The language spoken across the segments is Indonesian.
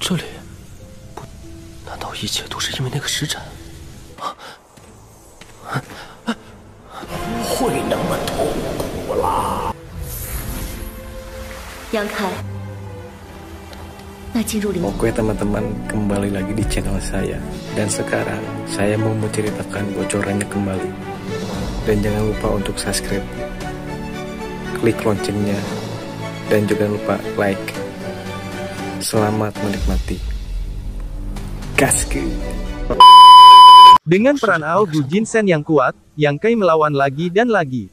这里不，难道一切都是因为那个石斩？会那么痛苦啦？杨开，那进入灵魂。 Oke teman-teman, kembali lagi di channel saya. Dan sekarang saya mau menceritakan bocorannya kembali. Dan jangan lupa untuk subscribe, klik loncengnya, dan jangan lupa like. Selamat menikmati. Gaskeun. Dengan peran Ao Gu Jinsen yang kuat, Yang Kai melawan lagi dan lagi.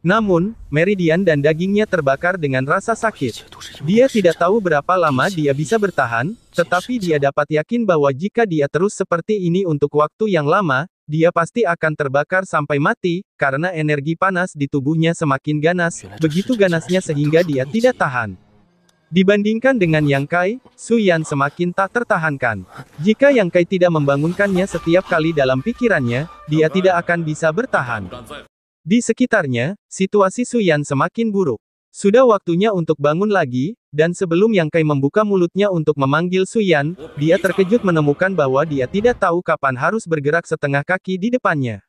Namun, Meridian dan dagingnya terbakar dengan rasa sakit. Dia tidak tahu berapa lama dia bisa bertahan, tetapi dia dapat yakin bahwa jika dia terus seperti ini untuk waktu yang lama, dia pasti akan terbakar sampai mati, karena energi panas di tubuhnya semakin ganas, begitu ganasnya sehingga dia tidak tahan. Dibandingkan dengan Yang Kai, Su Yan semakin tak tertahankan. Jika Yang Kai tidak membangunkannya setiap kali dalam pikirannya, dia tidak akan bisa bertahan. Di sekitarnya, situasi Su Yan semakin buruk. Sudah waktunya untuk bangun lagi, dan sebelum Yang Kai membuka mulutnya untuk memanggil Su Yan, dia terkejut menemukan bahwa dia tidak tahu kapan harus bergerak setengah kaki di depannya.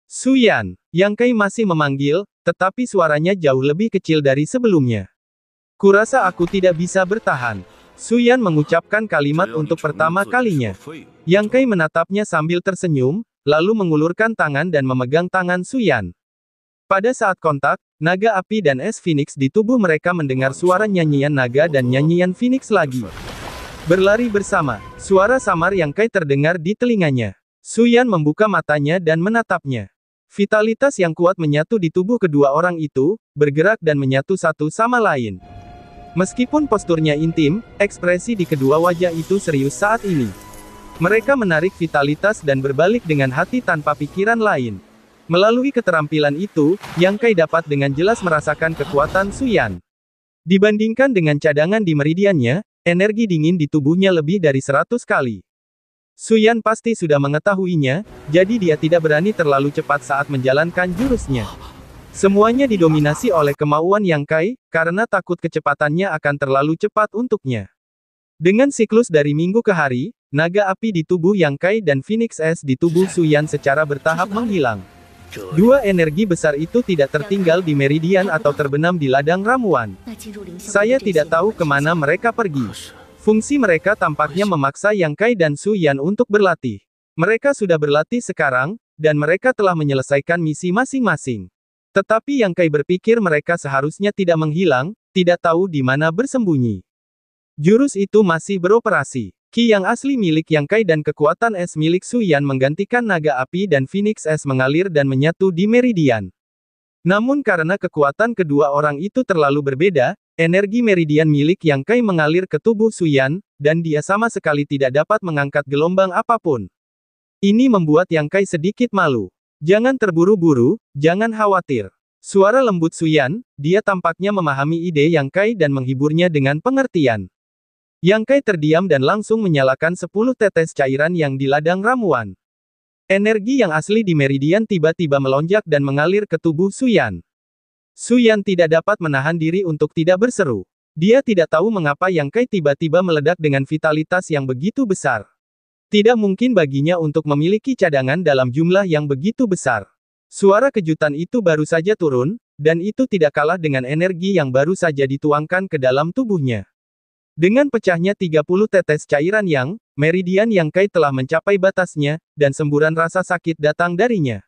Su Yan, Yang Kai masih memanggil, tetapi suaranya jauh lebih kecil dari sebelumnya. Kurasa aku tidak bisa bertahan. Su Yan mengucapkan kalimat untuk pertama kalinya. Yang Kai menatapnya sambil tersenyum, lalu mengulurkan tangan dan memegang tangan Su Yan. Pada saat kontak, naga api dan es Phoenix di tubuh mereka mendengar suara nyanyian naga dan nyanyian Phoenix lagi. Berlari bersama, suara samar Yang Kai terdengar di telinganya. Su Yan membuka matanya dan menatapnya. Vitalitas yang kuat menyatu di tubuh kedua orang itu, bergerak dan menyatu satu sama lain. Meskipun posturnya intim, ekspresi di kedua wajah itu serius saat ini. Mereka menarik vitalitas dan berbalik dengan hati tanpa pikiran lain. Melalui keterampilan itu, Yang Kai dapat dengan jelas merasakan kekuatan Su Yan. Dibandingkan dengan cadangan di meridiannya, energi dingin di tubuhnya lebih dari 100 kali. Su Yan pasti sudah mengetahuinya, jadi dia tidak berani terlalu cepat saat menjalankan jurusnya. Semuanya didominasi oleh kemauan Yang Kai, karena takut kecepatannya akan terlalu cepat untuknya. Dengan siklus dari minggu ke hari, naga api di tubuh Yang Kai dan Phoenix Es di tubuh Su Yan secara bertahap menghilang. Dua energi besar itu tidak tertinggal di meridian atau terbenam di ladang ramuan. Saya tidak tahu kemana mereka pergi. Fungsi mereka tampaknya memaksa Yang Kai dan Su Yan untuk berlatih. Mereka sudah berlatih sekarang, dan mereka telah menyelesaikan misi masing-masing. Tetapi Yang Kai berpikir mereka seharusnya tidak menghilang, tidak tahu di mana bersembunyi. Jurus itu masih beroperasi. Ki yang asli milik Yang Kai dan kekuatan es milik Su Yan menggantikan naga api dan Phoenix Es mengalir dan menyatu di meridian. Namun karena kekuatan kedua orang itu terlalu berbeda, energi meridian milik Yang Kai mengalir ke tubuh Su Yan, dan dia sama sekali tidak dapat mengangkat gelombang apapun. Ini membuat Yang Kai sedikit malu. Jangan terburu-buru, jangan khawatir. Suara lembut Su Yan, dia tampaknya memahami ide Yang Kai dan menghiburnya dengan pengertian. Yang Kai terdiam dan langsung menyalakan 10 tetes cairan yang di ladang ramuan. Energi yang asli di meridian tiba-tiba melonjak dan mengalir ke tubuh Su Yan. Su Yan tidak dapat menahan diri untuk tidak berseru. Dia tidak tahu mengapa Yang Kai tiba-tiba meledak dengan vitalitas yang begitu besar. Tidak mungkin baginya untuk memiliki cadangan dalam jumlah yang begitu besar. Suara kejutan itu baru saja turun, dan itu tidak kalah dengan energi yang baru saja dituangkan ke dalam tubuhnya. Dengan pecahnya 30 tetes cairan yang, meridian Yang Kai telah mencapai batasnya, dan semburan rasa sakit datang darinya.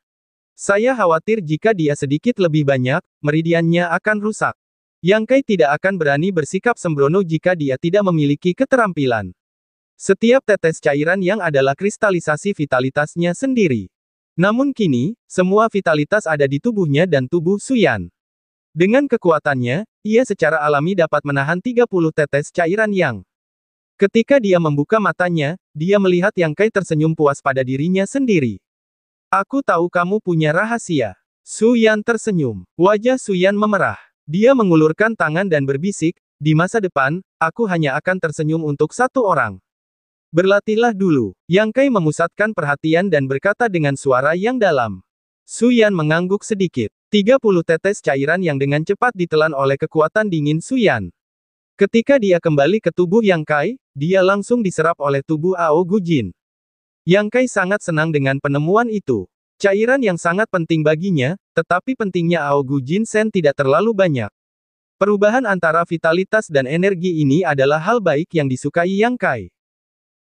Saya khawatir jika dia sedikit lebih banyak, meridiannya akan rusak. Yang Kai tidak akan berani bersikap sembrono jika dia tidak memiliki keterampilan. Setiap tetes cairan yang adalah kristalisasi vitalitasnya sendiri. Namun kini, semua vitalitas ada di tubuhnya dan tubuh Su Yan. Dengan kekuatannya, ia secara alami dapat menahan 30 tetes cairan yang. Ketika dia membuka matanya, dia melihat Yang Kai tersenyum puas pada dirinya sendiri. Aku tahu kamu punya rahasia. Su Yan tersenyum. Wajah Su Yan memerah. Dia mengulurkan tangan dan berbisik, di masa depan, aku hanya akan tersenyum untuk satu orang. Berlatihlah dulu. Yang Kai memusatkan perhatian dan berkata dengan suara yang dalam. Su Yan mengangguk sedikit. 30 tetes cairan yang dengan cepat ditelan oleh kekuatan dingin Su Yan. Ketika dia kembali ke tubuh Yang Kai, dia langsung diserap oleh tubuh Ao Gujin. Yang Kai sangat senang dengan penemuan itu. Cairan yang sangat penting baginya, tetapi pentingnya Ao Gujin Sen tidak terlalu banyak. Perubahan antara vitalitas dan energi ini adalah hal baik yang disukai Yang Kai.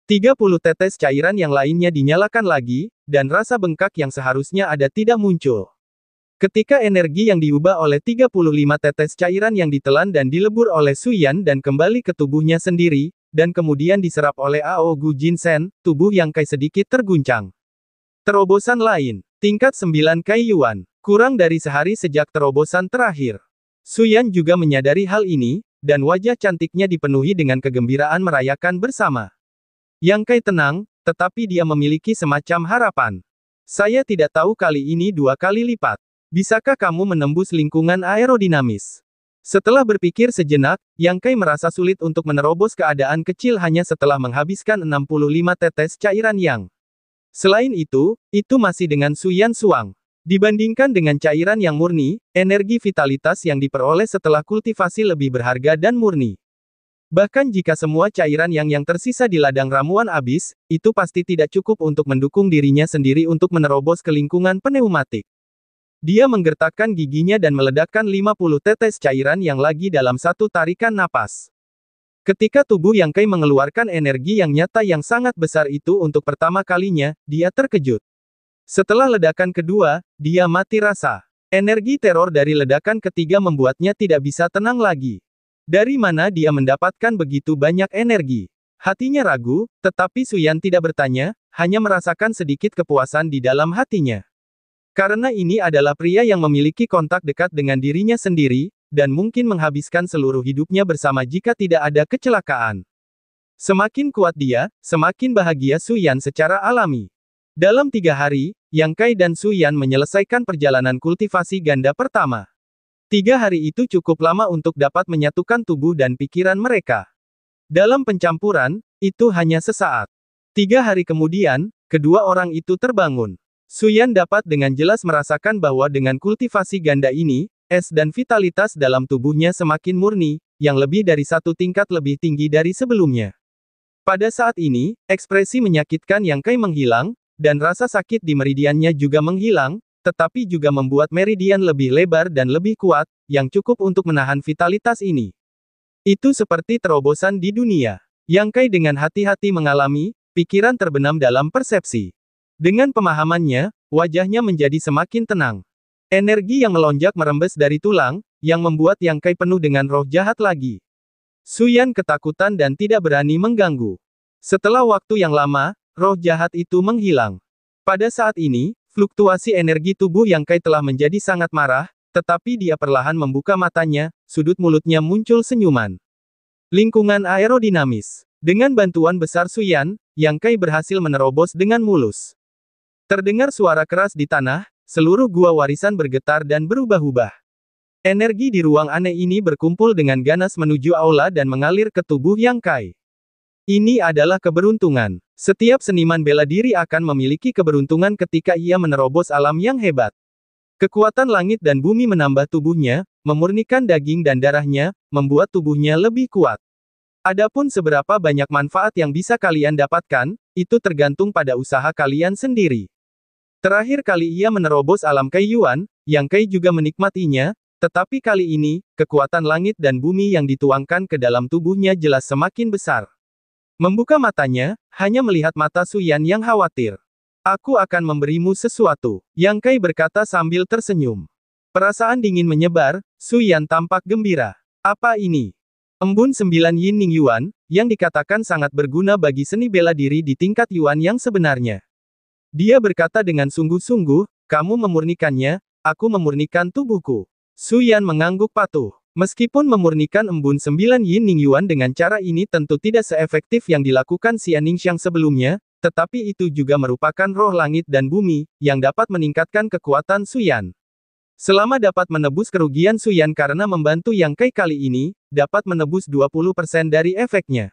30 tetes cairan yang lainnya dinyalakan lagi, dan rasa bengkak yang seharusnya ada tidak muncul. Ketika energi yang diubah oleh 35 tetes cairan yang ditelan dan dilebur oleh Suyan dan kembali ke tubuhnya sendiri, dan kemudian diserap oleh Ao Gujin Sen, tubuh Yang Kai sedikit terguncang. Terobosan lain. Tingkat 9 Kai Yuan. Kurang dari sehari sejak terobosan terakhir. Suyan juga menyadari hal ini, dan wajah cantiknya dipenuhi dengan kegembiraan merayakan bersama. Yang Kai tenang, tetapi dia memiliki semacam harapan. Saya tidak tahu kali ini 2 kali lipat. Bisakah kamu menembus lingkungan aerodinamis? Setelah berpikir sejenak, Yang Kai merasa sulit untuk menerobos keadaan kecil hanya setelah menghabiskan 65 tetes cairan yang. Selain itu masih dengan Suyan Suang. Dibandingkan dengan cairan yang murni, energi vitalitas yang diperoleh setelah kultivasi lebih berharga dan murni. Bahkan jika semua cairan yang tersisa di ladang ramuan habis, itu pasti tidak cukup untuk mendukung dirinya sendiri untuk menerobos ke lingkungan pneumatik. Dia menggertakkan giginya dan meledakkan 50 tetes cairan yang lagi dalam satu tarikan napas. Ketika tubuh Yang Kai mengeluarkan energi yang nyata yang sangat besar itu untuk pertama kalinya, dia terkejut. Setelah ledakan kedua, dia mati rasa. Energi teror dari ledakan ketiga membuatnya tidak bisa tenang lagi. Dari mana dia mendapatkan begitu banyak energi? Hatinya ragu, tetapi Suyan tidak bertanya, hanya merasakan sedikit kepuasan di dalam hatinya. Karena ini adalah pria yang memiliki kontak dekat dengan dirinya sendiri, dan mungkin menghabiskan seluruh hidupnya bersama jika tidak ada kecelakaan. Semakin kuat dia, semakin bahagia Suyan secara alami. Dalam 3 hari, Yang Kai dan Suyan menyelesaikan perjalanan kultivasi ganda pertama. 3 hari itu cukup lama untuk dapat menyatukan tubuh dan pikiran mereka. Dalam pencampuran, itu hanya sesaat. 3 hari kemudian, kedua orang itu terbangun. Suyan dapat dengan jelas merasakan bahwa dengan kultivasi ganda ini, es dan vitalitas dalam tubuhnya semakin murni, yang lebih dari 1 tingkat lebih tinggi dari sebelumnya. Pada saat ini, ekspresi menyakitkan Yang Kai menghilang, dan rasa sakit di meridiannya juga menghilang, tetapi juga membuat meridian lebih lebar dan lebih kuat, yang cukup untuk menahan vitalitas ini. Itu seperti terobosan di dunia. Yang Kai dengan hati-hati mengalami, pikiran terbenam dalam persepsi. Dengan pemahamannya, wajahnya menjadi semakin tenang. Energi yang melonjak merembes dari tulang, yang membuat Yang Kai penuh dengan roh jahat lagi. Suyan ketakutan dan tidak berani mengganggu. Setelah waktu yang lama, roh jahat itu menghilang. Pada saat ini, fluktuasi energi tubuh Yang Kai telah menjadi sangat marah, tetapi dia perlahan membuka matanya, sudut mulutnya muncul senyuman. Lingkungan aerodinamis. Dengan bantuan besar Suyan, Yang Kai berhasil menerobos dengan mulus. Terdengar suara keras di tanah, seluruh gua warisan bergetar dan berubah-ubah. Energi di ruang aneh ini berkumpul dengan ganas menuju aula dan mengalir ke tubuh Yang Kai. Ini adalah keberuntungan. Setiap seniman bela diri akan memiliki keberuntungan ketika ia menerobos alam yang hebat. Kekuatan langit dan bumi menambah tubuhnya, memurnikan daging dan darahnya, membuat tubuhnya lebih kuat. Adapun seberapa banyak manfaat yang bisa kalian dapatkan, itu tergantung pada usaha kalian sendiri. Terakhir kali ia menerobos alam Kai Yuan, Yang Kai juga menikmatinya, tetapi kali ini, kekuatan langit dan bumi yang dituangkan ke dalam tubuhnya jelas semakin besar. Membuka matanya, hanya melihat mata Suyan yang khawatir. Aku akan memberimu sesuatu, Yang Kai berkata sambil tersenyum. Perasaan dingin menyebar, Suyan tampak gembira. Apa ini? Embun 9 Yin Ning Yuan, yang dikatakan sangat berguna bagi seni bela diri di tingkat Yuan yang sebenarnya. Dia berkata dengan sungguh-sungguh, kamu memurnikannya, aku memurnikan tubuhku. Suyan mengangguk patuh. Meskipun memurnikan embun 9 Yin Ning Yuan dengan cara ini tentu tidak seefektif yang dilakukan Xian Ningxiang sebelumnya, tetapi itu juga merupakan roh langit dan bumi, yang dapat meningkatkan kekuatan Suyan. Selama dapat menebus kerugian Suyan karena membantu Yang Kai kali ini, dapat menebus 20% dari efeknya.